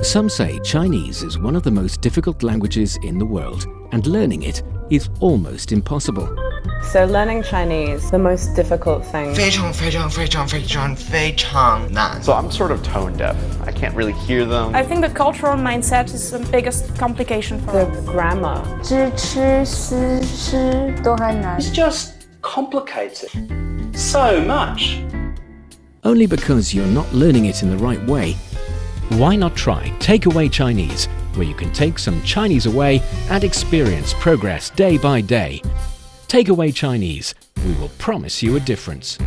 Some say Chinese is one of the most difficult languages in the world, and learning it is almost impossible. So learning Chinese, the most difficult thing. 非常非常非常非常非常难 So I'm sort of tone deaf. I can't really hear them. I think the cultural mindset is the biggest complication for The us. grammar. 知吃思诗都还难 It's just complicated so much. Only because you're not learning it in the right way. Why not try Takeaway Chinese, where you can take some Chinese away and experience progress day by day. Takeaway Chinese, we will promise you a difference.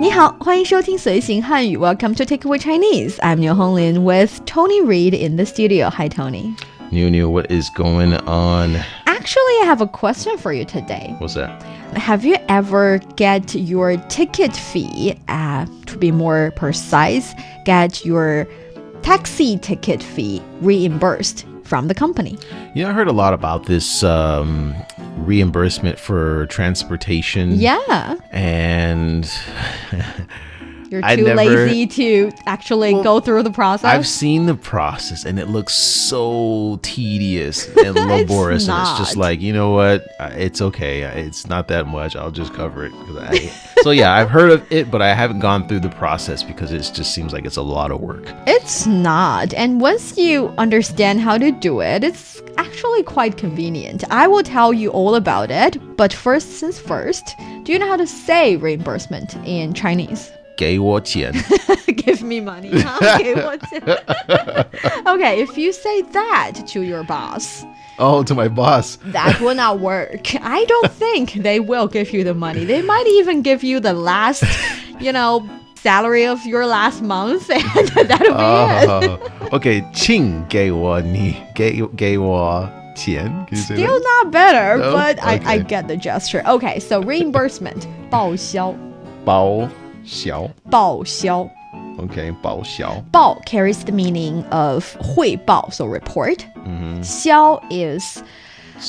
你好，欢迎收听随行汉语 Welcome to Takeaway Chinese. I'm Niu Honglin with Tony Reed in the studio. Hi, Tony. Niuniu, what is going on? Actually, I have a question for you today. What's that? Have you ever get your ticket fee, to be more precise, get your taxi ticket fee reimbursed from the company? I heard a lot about this reimbursement for transportation. Yeah. And You're too lazy to actually go through the process? I've seen the process and it looks so tedious and laborious. And it's just like, you know what? It's okay. It's not that much. I'll just cover it. So yeah, I've heard of it, but I haven't gone through the process because it just seems like it's a lot of work. It's not. And once you understand how to do it, it's actually quite convenient. I will tell you all about it. But first, do you know how to say reimbursement in Chinese? 给我钱 Give me money. 给我钱 Okay, if you say that to your boss, Oh, to my boss. that will not work. I don't think they will give you the money. They might even give you the last, salary of your last month, and that'll be it. Okay, 请给我你给我钱 Can you say Still that? not better, No? but I Okay. get the gesture. Okay, so reimbursement, 报销报销 报销 Okay, 报销报 carries the meaning of 汇报, so report. 销 is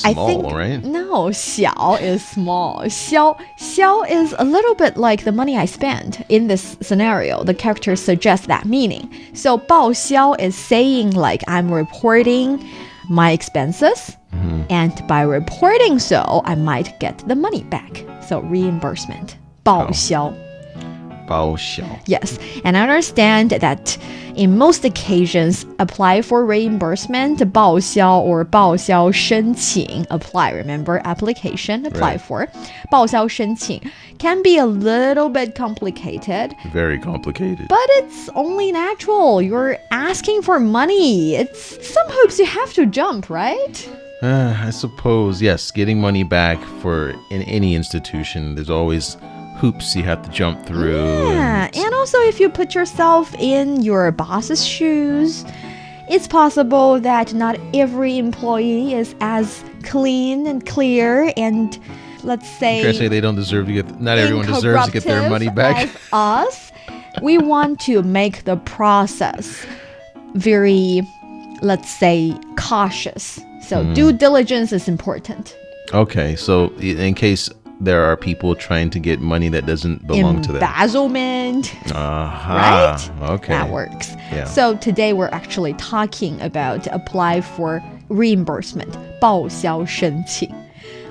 I Small, think, right? No, 小 is small. 销 is a little bit like the money I spent. In this scenario, the character suggests that meaning. So 报销 is saying like I'm reporting my expenses, and by reporting so, I might get the money back. So reimbursement. 报销报销 Yes, and I understand that in most occasions, apply for reimbursement, 报销 or 报销申请 apply. Remember, application, apply Right. for. 报销申请 can be a little bit complicated, Very complicated. but it's only natural. You're asking for money. It's some hoops you have to jump, right? I suppose, yes, getting money back in any institution, there's always hoops you have to jump through. Yeah, and also if you put yourself in your boss's shoes, it's possible that not every employee is as clean and clear and, let's say, You're trying to say they don't deserve to get, not everyone deserves to get their money back. as us. We want to make the process very, let's say, cautious. So due diligence is important. Okay, so in case there are people trying to get money that doesn't belong to them. Embezzlement. Right? Okay. That works. Yeah. So today we're actually talking about apply for reimbursement. 报销申请.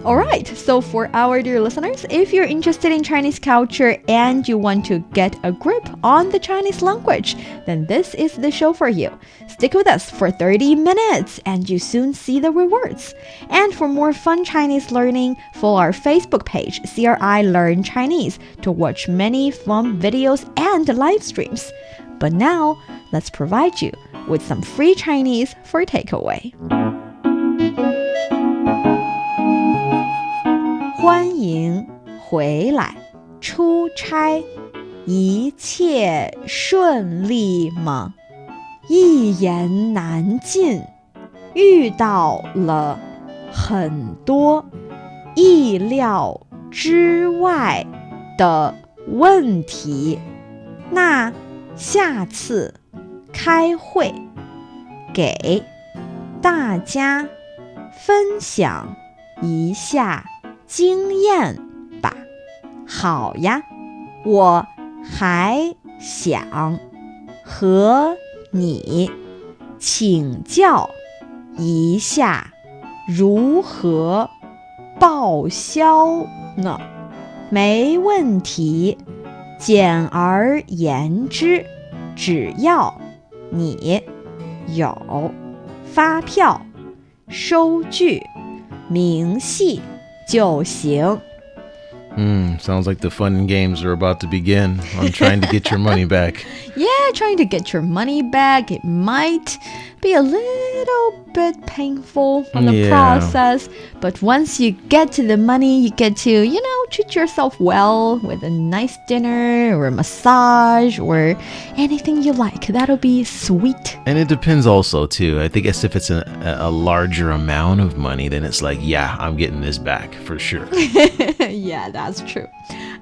All right, so for our dear listeners, if you're interested in Chinese culture and you want to get a grip on the Chinese language, then this is the show for you. Stick with us for 30 minutes and you soon see the rewards. And for more fun Chinese learning, follow our Facebook page, CRI Learn Chinese, to watch many fun videos and live streams. But now, let's provide you with some free Chinese for takeaway. 欢迎回来，出差一切顺利吗？一言难尽，遇到了很多意料之外的问题。那下次开会给大家分享一下经验吧。好呀，我还想和你请教一下如何报销呢？没问题，简而言之，只要你有发票、收据、明细就行。Sounds like the fun and games are about to begin on trying to get your money back. Yeah, trying to get your money back. It might be a little bit painful on the process, but once you get to the money, you get to, treat yourself well with a nice dinner or a massage or anything you like. That'll be sweet. And it depends also, too. I think as if it's a larger amount of money, then it's like, yeah, I'm getting this back for sure. Yeah, that's true.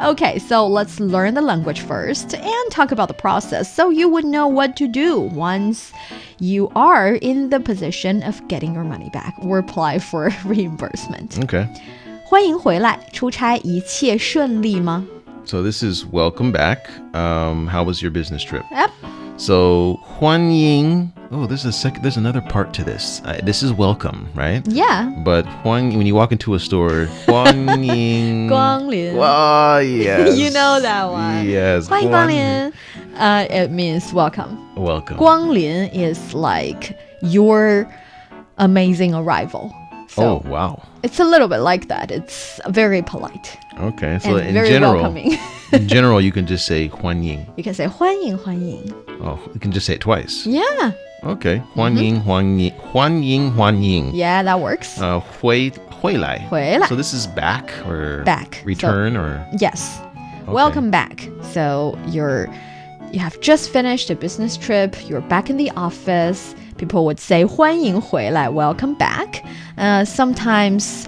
Okay, so let's learn the language first and talk about the process so you would know what to do once you are in the position of getting your money back or apply for reimbursement. Okay. 欢迎回来，出差一切顺利吗？ So this is welcome back. How was your business trip? Yep. So 欢迎. Oh, there's another part to this. This is welcome, right? Yeah. But when you walk into a store, 欢迎光临. Oh, yes. You know that one. Yes. 欢迎光临. It means welcome. Welcome. 光临 is like your amazing arrival. So oh, wow. It's a little bit like that. It's very polite. Okay. So and in very general, welcoming. in general, you can just say 欢迎. You can say 欢迎欢迎. Oh, you can just say it twice. Yeah. Okay. 欢迎欢迎欢迎欢迎. Yeah, that works. 回来. 回来. So this is back or back. Return so, or yes. Okay. Welcome back. So you have just finished a business trip. You're back in the office. People would say 欢迎回来, welcome back. Sometimes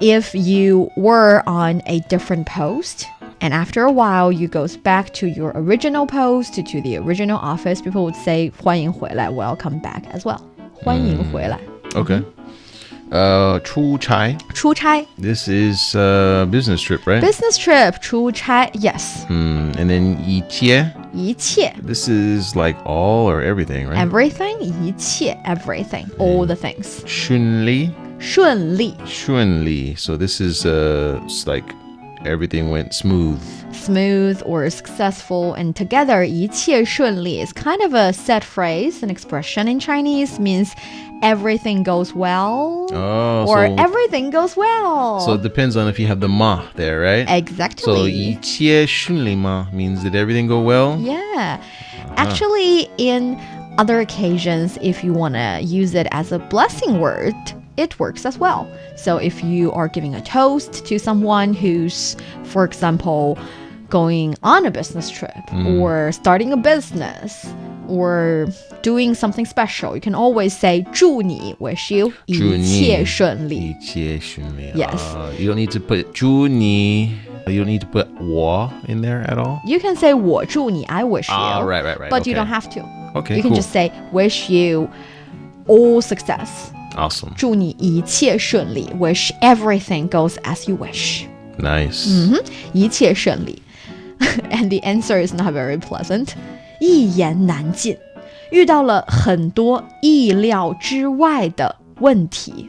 if you were on a different post and after a while you goes back to your original post, to the original office, people would say 欢迎回来, welcome back as well. 欢迎回来. Okay. 出差. 出差. This is a business trip, right? Business trip, 出差, yes. And then 一切. 一切. This is like all or everything, right? Everything, 一切, everything, all the things. 顺利. 顺利. 顺利. So this is it's like everything went smooth. Smooth or successful, and together 一切顺利 is kind of a set phrase, an expression in Chinese, means everything goes well or everything goes well. So it depends on if you have the ma there, right? Exactly. So 一切顺利吗 means did everything go well? Yeah. Actually, in other occasions, if you want to use it as a blessing word, it works as well. So if you are giving a toast to someone who's, for example, going on a business trip or starting a business or doing something special, you can always say 祝你 wish you 一切顺利. 一切顺利. Yes. You don't need to put 祝你. You don't need to put 我 in there at all? You can say 我祝你 I wish you. Right. But okay. you don't have to. Okay, You can cool. just say wish you all success. Awesome. 祝你一切顺利 Wish everything goes as you wish. Nice. 一切顺利. And the answer is not very pleasant. 一言难尽. 遇到了很多意料之外的问题.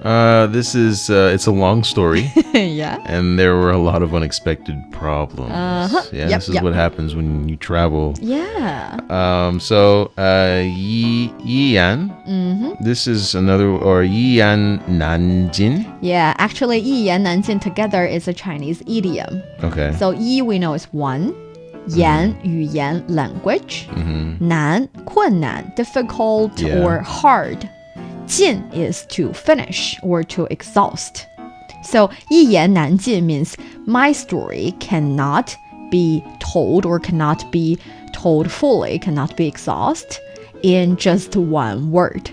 This is it's a long story. Yeah. And there were a lot of unexpected problems. Yeah, Yep, this is what happens when you travel. Yeah. So 一言. This is another, or 一言难尽. Yeah, actually 一言难尽 together is a Chinese idiom. Okay. So 一 we know is one. 言语言 language. 难困难 difficult or hard. 尽 is to finish or to exhaust. So 一言难尽 means my story cannot be told or cannot be told fully, cannot be exhausted in just one word.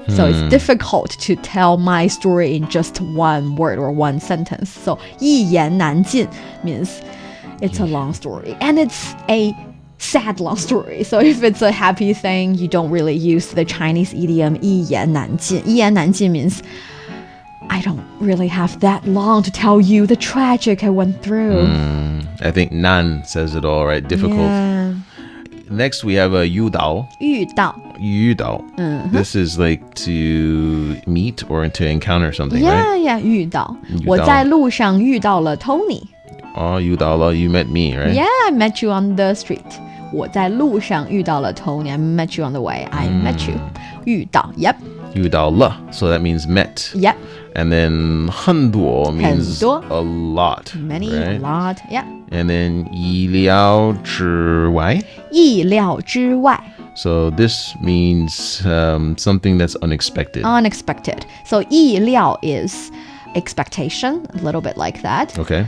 So it's difficult to tell my story in just one word or one sentence. So 一言难尽 means it's a long story and it's a sad long story. So if it's a happy thing, you don't really use the Chinese idiom 一言难尽. 一言难尽 means I don't really have that long to tell you the tragic I went through. I think nan says it all, right? Difficult. Yeah. Next, we have a 遇到.遇到. 遇到. This is like to meet or to encounter something, right? Yeah, 遇到. 遇到。我在路上遇到了 Tony. Oh, 遇到了, you met me, right? Yeah, I met you on the street. 我在路上遇到了 Tony. I met you on the way. I met you. 遇到. Yep. 遇到了, so that means met. Yep. And then 很多 means 很多. a lot. Many, right? a lot. Yeah. And then 意料之外. 意料之外. So this means something that's unexpected. Unexpected. So 意料 is expectation, a little bit like that. Okay.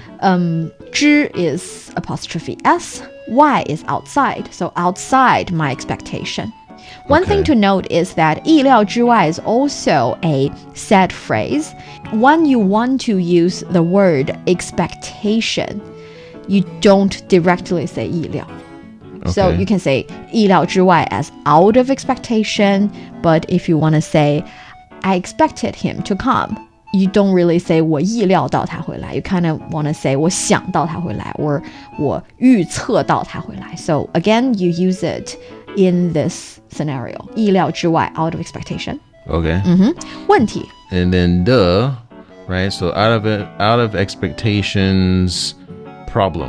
之 is apostrophe S. Y is outside. So outside my expectation. One thing to note is that 意料之外 is also a set phrase. When you want to use the word expectation, you don't directly say 意料. So you can say 意料之外 as out of expectation, but if you want to say I expected him to come, you don't really say 我意料到他会来. You kind of want to say 我想到他会来 or 我预测到他会来. So again, you use it in this scenario. 意料之外 out of expectation. Okay. 问题. And then right? So out of expectations, problem.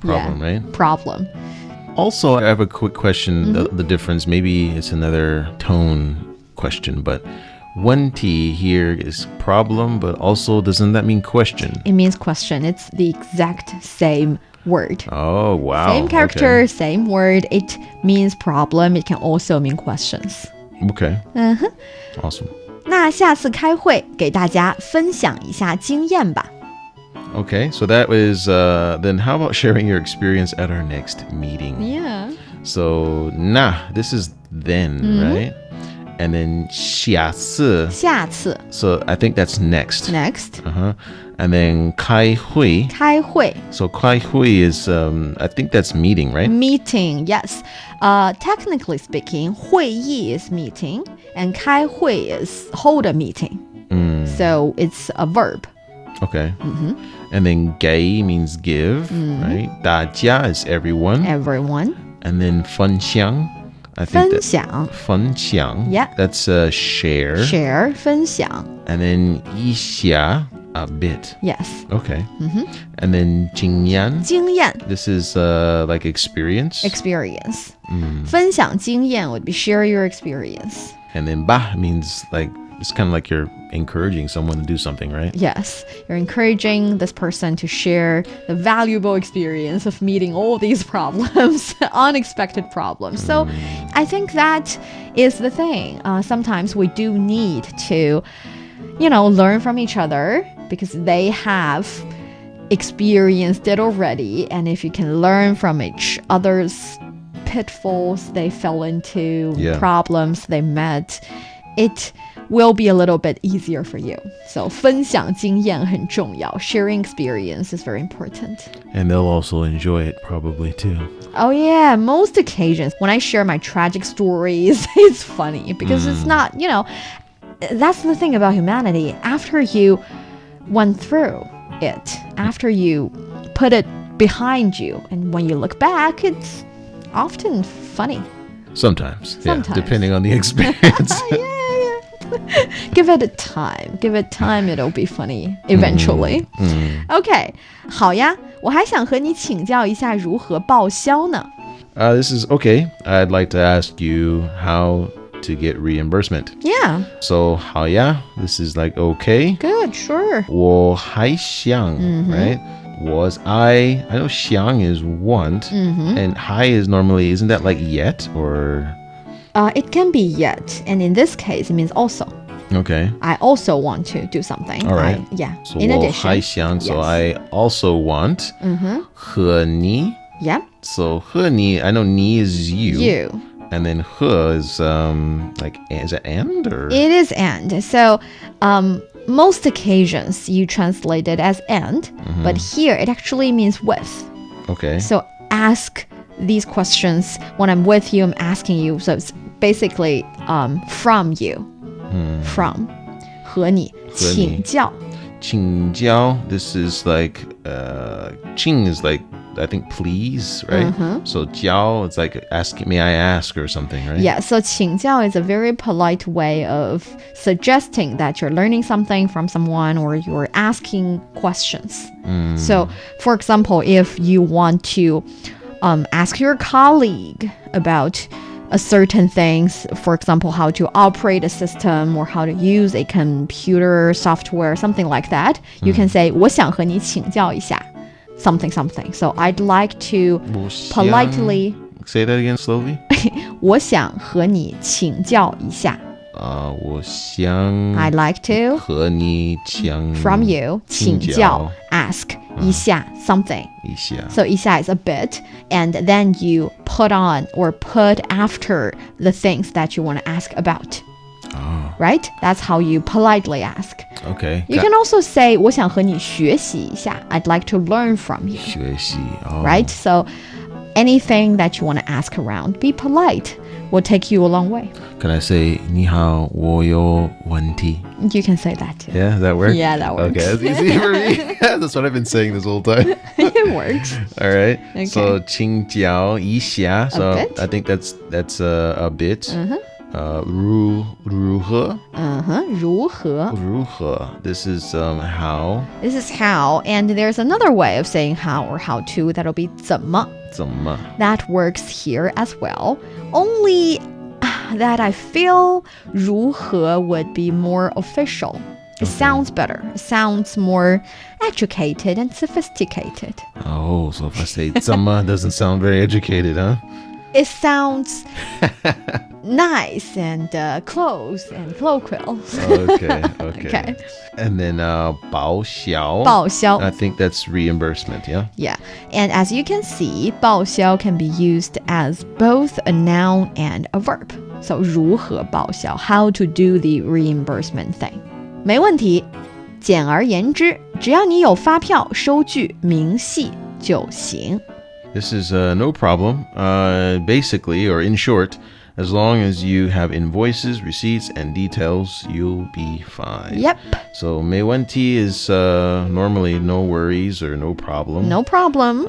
Problem, right? Problem. Also, I have a quick question. The difference, maybe it's another tone question, but 问题 here is problem, but also doesn't that mean question? It means question. It's the exact same word. Oh, wow. Same character, same word. It means problem. It can also mean questions. Okay. Awesome. 那下次开会给大家分享一下经验吧。 Okay, so that was, then how about sharing your experience at our next meeting? Yeah. So, this is then, right? And then 下次. 下次. So I think that's next. Next. And then 开会. 开会. So 开会 is, I think that's meeting, right? Meeting, yes. Technically speaking, 会议 is meeting, and 开会 is hold a meeting. So it's a verb. Okay. And then 给 means give, right? 大家 is everyone. Everyone. And then 分享. I think 分享. 分享. Yeah. That's share. Share, 分享. And then 一下, a bit. Yes. Okay. And then 经验. 经验. This is like experience. Experience. 分享经验 would be share your experience. And then 吧 means like, it's kind of like you're encouraging someone to do something, right? Yes, you're encouraging this person to share the valuable experience of meeting all these problems, unexpected problems. So I think that is the thing. Sometimes we do need to, learn from each other because they have experienced it already. And if you can learn from each other's pitfalls they fell into, problems they met, it will be a little bit easier for you. So 分享经验很重要. Sharing experience is very important. And they'll also enjoy it probably too. Oh yeah, most occasions when I share my tragic stories, it's funny because it's not, that's the thing about humanity. After you went through it, after you put it behind you, and when you look back, it's often funny. Sometimes. Yeah, depending on the experience. Give it time. Give it time. It'll be funny eventually. Okay. 好呀，我还想和你请教一下如何报销呢？ This is okay. I'd like to ask you how to get reimbursement. Yeah. So 好呀, this is like okay. Good, sure. 我还想, right? I know 想 is want, and 还 is normally, isn't that like yet or? It can be yet, and in this case, it means also. Okay. I also want to do something. All right. So in addition. 我还想, so I also want. 和你. Yep. So 和你, I know 你 is you. You. And then 和 is like, is it and or? It is and. So most occasions you translate it as and, but here it actually means with. Okay. So ask these questions when I'm with you, I'm asking you. So it's basically from you. From. 和你.请教。请教. This is like, 请 is like, I think please, right? So 教, it's like may I ask or something, right? Yeah, so 请教 is a very polite way of suggesting that you're learning something from someone or you're asking questions. So, for example, if you want to ask your colleague about a certain things, for example, how to operate a system or how to use a computer software, something like that, you can say 我想和你请教一下 something something. So I'd like to politely say that again slowly. 我想和你请教一下。我想 I'd like to 和你讲 from you 请教 ask 一下 something. 一下 So 一下 is a bit, and then you put on or put after the things that you want to ask about. Right? That's how you politely ask. Okay. You can also say 我想和你学习一下 I'd like to learn from you. 学习 Right? So anything that you want to ask around, be polite. Will take you a long way. Can I say 你好我有问题 You can say that too. Yeah, that works? Yeah, that works. Okay, that's easy for me. That's what I've been saying this whole time. It works. All right. Okay. So 请教一下. So bit. I think that's a bit. 如何 如何如何 This is how. This is how, and there's another way of saying how or how to that'll be 怎么. 怎么 That works here as well. Only that I feel 如何 would be more official. It sounds better. It sounds more educated and sophisticated. Oh, so if I say 怎么 doesn't sound very educated, huh? It sounds nice and close and colloquial. Okay. Okay. And then 报销. 报销. I think that's reimbursement, yeah? Yeah. And as you can see, 报销 can be used as both a noun and a verb. So 如何报销 how to do the reimbursement thing. 没问题。简而言之，只要你有发票、收据、明细就行。This is no problem. Basically, or in short, as long as you have invoices, receipts, and details, you'll be fine. Yep. So 没问题 is normally no worries or no problem. No problem.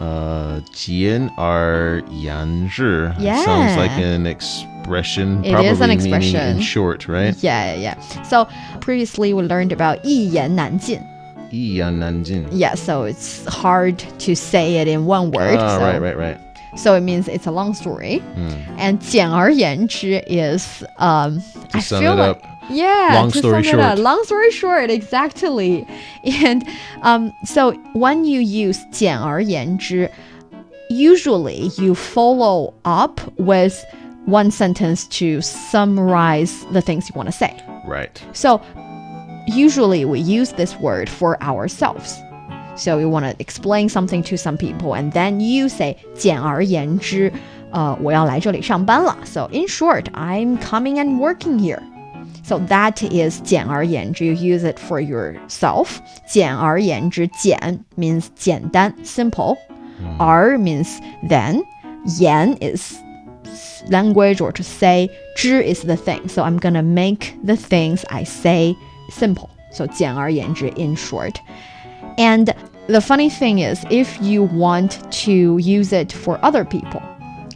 简而言之 Yeah. sounds like an expression, It probably is an meaning expression. in short, right? Yeah. So previously we learned about 一言难尽. 一言难尽. Yeah, so it's hard to say it in one word. So, Right. So it means it's a long story. And 简而言之 is I sum feel it like up. Yeah, Long to story sum it up. short. Long story short, exactly. And so when you use 简而言之, usually you follow up with one sentence to summarize the things you want to say. Right. So usually we use this word for ourselves. So you want to explain something to some people and then you say 简而言之我要来这里上班了. So in short, I'm coming and working here. So that is 简而言之. You use it for yourself. 简而言之, 简 means 简单, simple. 而 means then. 言 is language or to say. 之 is the thing. So I'm gonna make the things I say simple. So 简而言之 in short. And the funny thing is, if you want to use it for other people,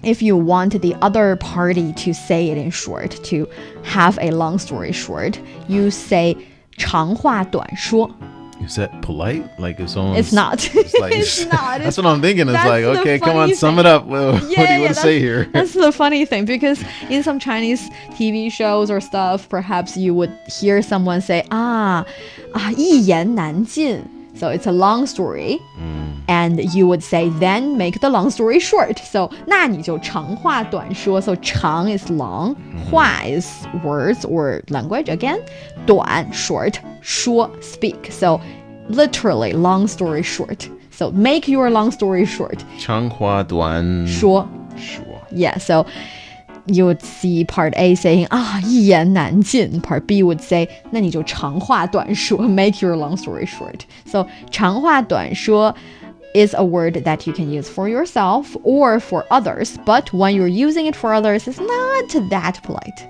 if you want the other party to say it in short, to have a long story short, you say 长话短说. Is that polite? Like if someone? It's not. It's like, It's not. That's what I'm thinking. It's That's like, the okay, come funny on, sum thing. it up. Well, what do you want to say here? That's the funny thing, because in some Chinese TV shows or stuff, perhaps you would hear someone say, 一言难尽. So it's a long story. And you would say, then make the long story short. So 那你就长话短说. So 长 is long, 话 is words or language again, 短 short, 说 speak. So literally long story short. So make your long story short. 长话短说. Yeah, so you would see part A saying 一言难尽. Part B would say 那你就长话短说. Make your long story short. So 长话短说 is a word that you can use for yourself or for others, but when you're using it for others, it's not that polite.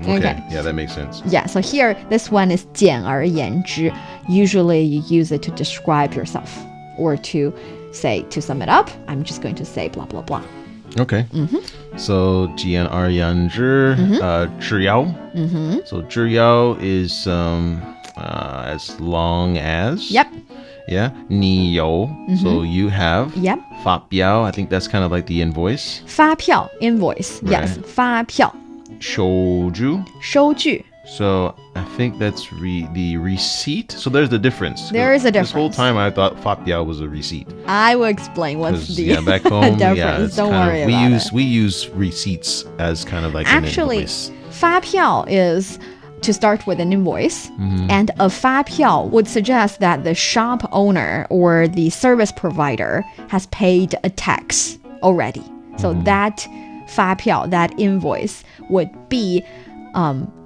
Okay. Yeah, that makes sense. Yeah, so here, this one is 简而言之. Usually you use it to describe yourself or to say, to sum it up, I'm just going to say blah, blah, blah. Okay. So 简而言之, 只要. So 只要 is as long as. Yep. Yeah. 你有, so you have. Yep. 发票, I think that's kind of like the invoice. 发票 invoice. Yes. 发票. 收据. 收据. So I think that's the receipt. So there's the difference. There is a difference. This whole time I thought 发票 was a receipt. I will explain what's the back home, difference. Don't worry about it. We use receipts as kind of like Actually, an invoice. 发票 is to start with an invoice, and a 发票 would suggest that the shop owner or the service provider has paid a tax already. So that 发票, that invoice, would be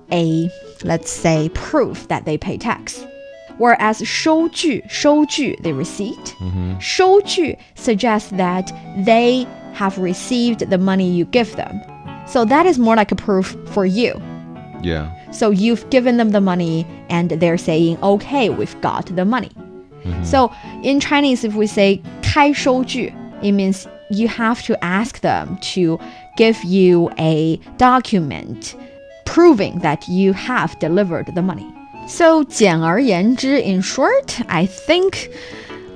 a, let's say, proof that they pay tax. Whereas 收据, the receipt, 收据 suggests that they have received the money you give them. So that is more like a proof for you. Yeah. So you've given them the money and they're saying, okay, we've got the money. So in Chinese, if we say 开收据, it means you have to ask them to give you a document proving that you have delivered the money. So 简而言之, in short, I think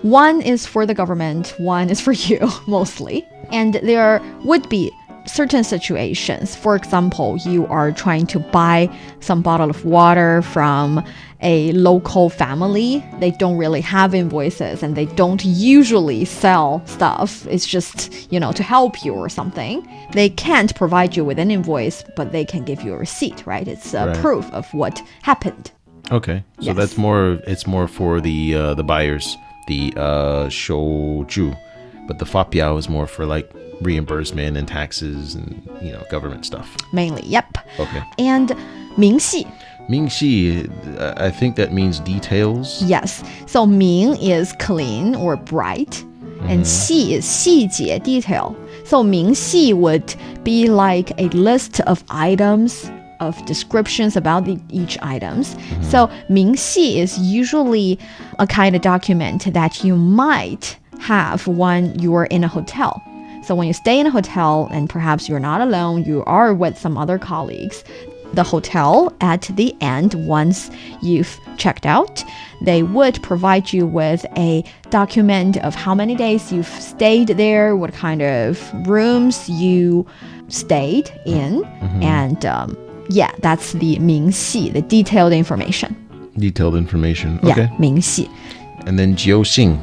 one is for the government, one is for you, mostly. And there would be certain situations. For example, you are trying to buy some bottle of water from a local family. They don't really have invoices and they don't usually sell stuff. It's just, to help you or something. They can't provide you with an invoice, but they can give you a receipt, right? It's a proof of what happened. Okay. So it's more for the buyers, the 收据. But the 发票 is more for like reimbursement and taxes and government stuff. Mainly, yep. Okay. And 明细. 明细, I think that means details. Yes. So 明 is clean or bright, and 细 is 细节 detail. So 明细 would be like a list of items, of descriptions about each items. So 明细 is usually a kind of document that you might have when you're in a hotel. So when you stay in a hotel and perhaps you're not alone, you are with some other colleagues, the hotel at the end, once you've checked out, they would provide you with a document of how many days you've stayed there, what kind of rooms you stayed in, and that's the 明细, the detailed information. Detailed information. Okay. 明细. And then 就行.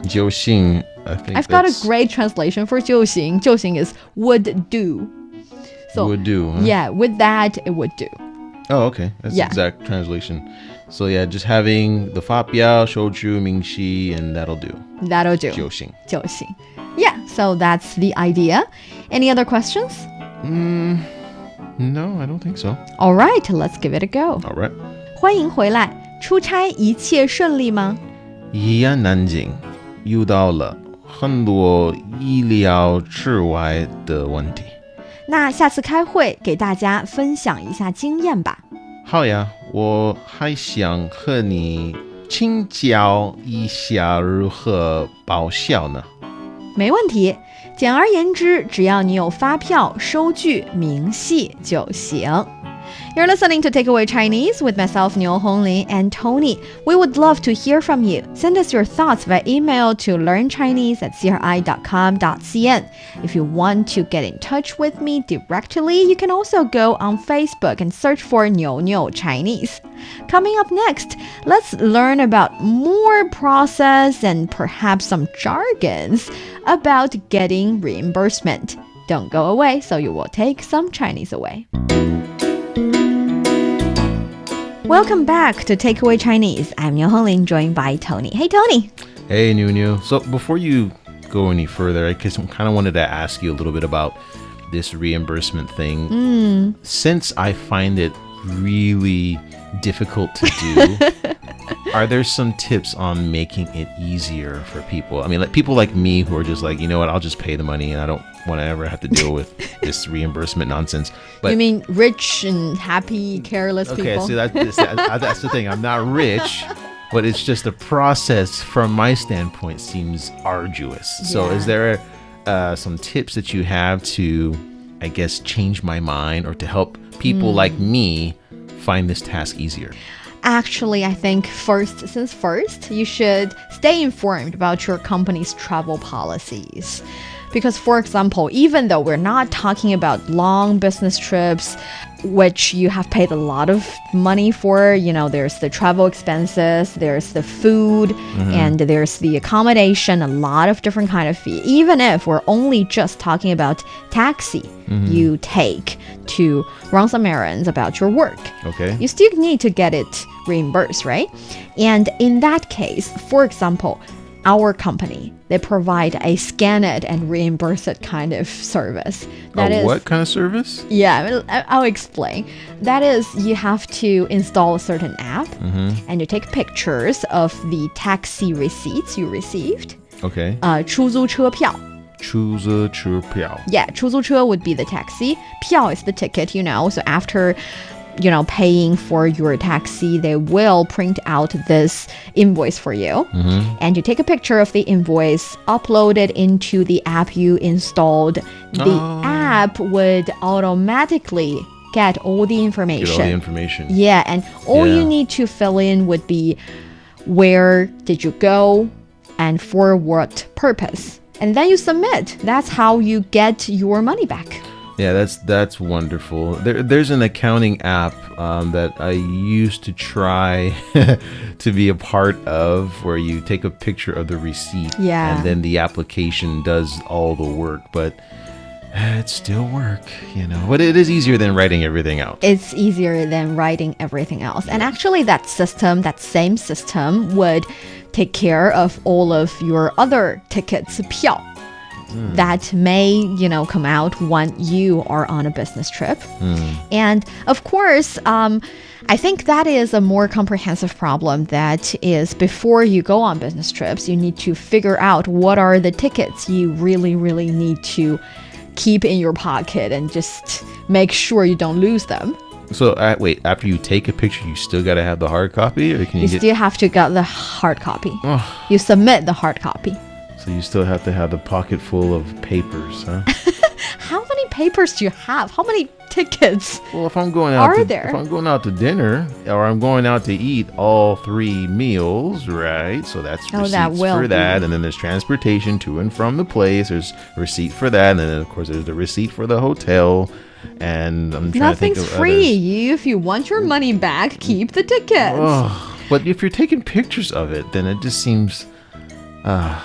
就行, I think I've got a great translation for 就行. 就行 is would do. So would do. Huh? Yeah, with that it would do. Oh, okay. That's the exact translation. So yeah, just having the 发票, 收据, 明细, and that'll do. That'll do. 就行. 就行. Yeah, so that's the idea. Any other questions? No, I don't think so. All right, let's give it a go. All right. 欢迎回来。出差一切顺利吗？一言难尽，遇到了很多意料之外的问题。那下次开会给大家分享一下经验吧。好呀，我还想和你请教一下如何报销呢？没问题。简而言之，只要你有发票、收据、明细就行。You're listening to Takeaway Chinese with myself, Niuniu and Tony. We would love to hear from you. Send us your thoughts via email to learnchinese@cri.com.cn. If you want to get in touch with me directly, you can also go on Facebook and search for Niuniu Chinese. Coming up next, let's learn about more process and perhaps some jargons about getting reimbursement. Don't go away, so you will take some Chinese away. Welcome back to Takeaway Chinese. I'm Niuniu, joined by Tony. Hey, Tony. Hey, Niuniu. So before you go any further, I just kind of wanted to ask you a little bit about this reimbursement thing. Since I find it really difficult to do, Are there some tips on making it easier for people? I mean, like people like me who are just like, you know what, I'll just pay the money and I don't want to ever have to deal with this reimbursement nonsense. But you mean rich and happy, careless people? Okay, so that's the thing. I'm not rich, but it's just the process from my standpoint seems arduous. So is there some tips that you have to, I guess, change my mind or to help people like me find this task easier? Actually, I think first, you should stay informed about your company's travel policies. Because, for example, even though we're not talking about long business trips, which you have paid a lot of money for, you know, there's the travel expenses, there's the food, and there's the accommodation, a lot of different kind of fee. Even if we're only just talking about taxi you take to run some errands about your work, you still need to get it reimbursed, right? And in that case, for example, our company, they provide a scan it and reimburse it kind of service. That is what kind of service? Yeah, I'll explain. That is, you have to install a certain app and you take pictures of the taxi receipts you received. Okay. 出租车票. 出租车票. Yeah, 出租车 would be the taxi. 票 is the ticket, you know. So after paying for your taxi, they will print out this invoice for you. And you take a picture of the invoice, upload it into the app you installed. The app would automatically get all the information. Yeah, and all you need to fill in would be where did you go and for what purpose. And then you submit. That's how you get your money back. Yeah, that's wonderful. There's an accounting app that I used to try to be a part of where you take a picture of the receipt and then the application does all the work, but it's still work, you know. But it is easier than writing everything out. It's easier than writing everything else. And actually that same system would take care of all of your other tickets, 票. That may, come out when you are on a business trip. And of course, I think that is a more comprehensive problem. That is, before you go on business trips, you need to figure out what are the tickets you really, really need to keep in your pocket and just make sure you don't lose them. So wait, after you take a picture, you still got to have the hard copy? Or can you still have to get the hard copy. You submit the hard copy. So you still have to have the pocket full of papers, huh? How many papers do you have? How many tickets Well, if I'm going out there? If I'm going out to dinner or I'm going out to eat all 3 meals, right? So that's receipts for that. And then there's transportation to and from the place. There's receipt for that. And then, of course, there's the receipt for the hotel. And I'm trying to think of free. If you want your money back, keep the tickets. But if you're taking pictures of it, then it just seems...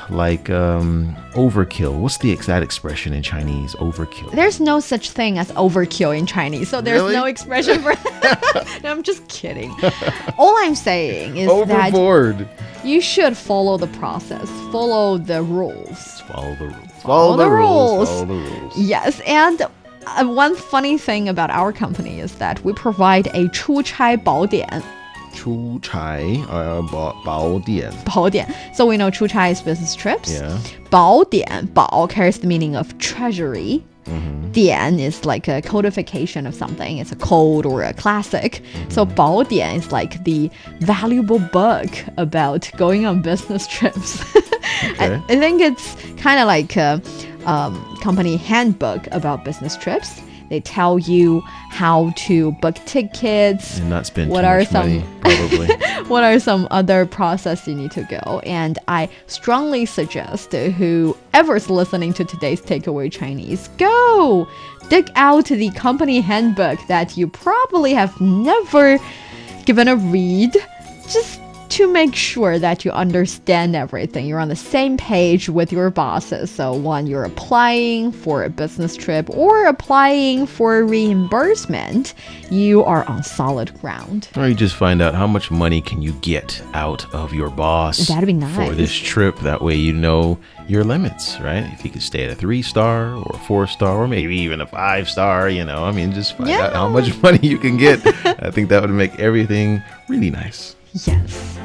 like overkill. What's the exact expression in Chinese? Overkill. There's no such thing as overkill in Chinese, so there's no expression for that. No, I'm just kidding. All I'm saying is Overboard. that you should follow the process, follow the rules. Follow the rules. Follow the rules. Follow the rules. Yes, and one funny thing about our company is that we provide a 出差宝典. 出差, 宝典. 宝典. So we know 出差 is business trips. Yeah. 宝典, 宝 carries the meaning of treasury. 典 is like a codification of something. It's a code or a classic. So 宝典 is like the valuable book about going on business trips. I think it's kind of like a company handbook about business trips. They tell you how to book tickets and not spend too much money, probably. What are some other processes you need to go? And I strongly suggest whoever's listening to today's Takeaway Chinese, go dig out the company handbook that you probably have never given a read. Just to make sure that you understand everything. You're on the same page with your bosses. So when you're applying for a business trip or applying for reimbursement, you are on solid ground. Or you just find out how much money can you get out of your boss. That'd be nice. For this trip. That way you know your limits, right? If you could stay at a 3-star or a 4-star or maybe even a 5-star, just find out how much money you can get. I think that would make everything really nice. Yes.